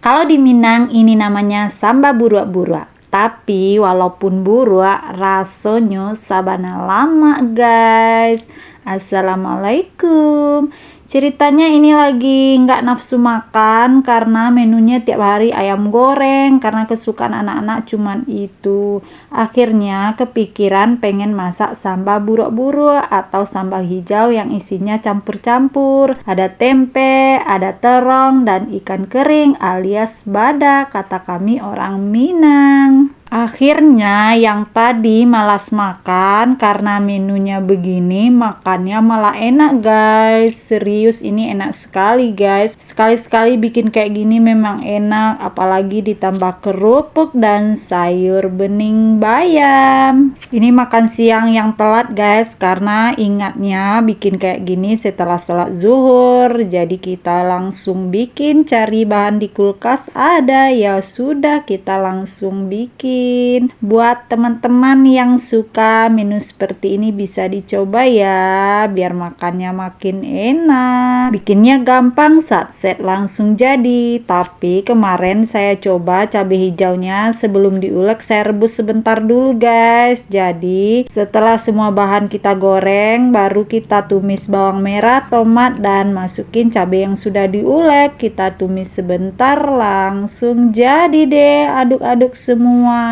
Kalau di Minang ini namanya samba burua-burua. Tapi walaupun burua, rasanya sabana lama guys. Assalamualaikum. Ceritanya ini lagi nggak nafsu makan karena menunya tiap hari ayam goreng karena kesukaan anak-anak cuman itu. Akhirnya kepikiran pengen masak sambal buruk-buruk atau sambal hijau yang isinya campur-campur. Ada tempe, ada terong, dan ikan kering alias badak kata kami orang Minang. Akhirnya yang tadi malas makan karena menunya begini, makannya malah enak guys. Serius ini enak sekali guys. Sekali-sekali bikin kayak gini memang enak, apalagi ditambah kerupuk dan sayur bening bayam. Ini makan siang yang telat guys, karena ingatnya bikin kayak gini setelah sholat zuhur. Jadi kita langsung bikin, cari bahan di kulkas ada, ya sudah kita langsung bikin. Buat teman-teman yang suka menu seperti ini bisa dicoba ya, biar makannya makin enak. Bikinnya gampang, satset langsung jadi. Tapi kemarin saya coba cabai hijaunya sebelum diulek saya rebus sebentar dulu guys. Jadi setelah semua bahan kita goreng, baru kita tumis bawang merah, tomat, dan masukin cabai yang sudah diulek. Kita tumis sebentar, langsung jadi deh. Aduk-aduk semua.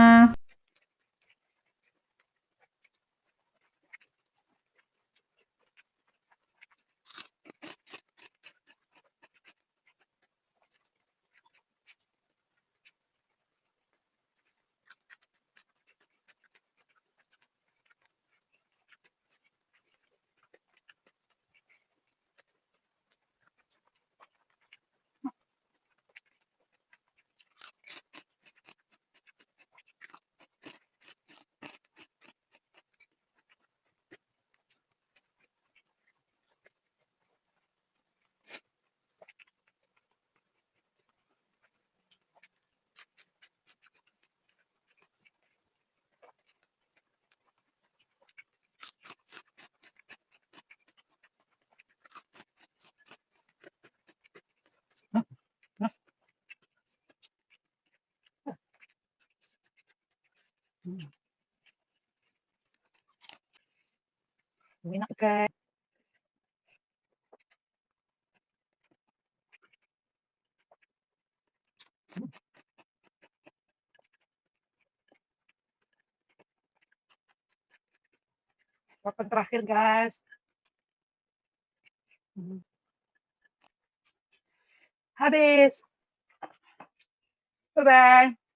Enak guys. Papan terakhir guys. Habis. Bye bye.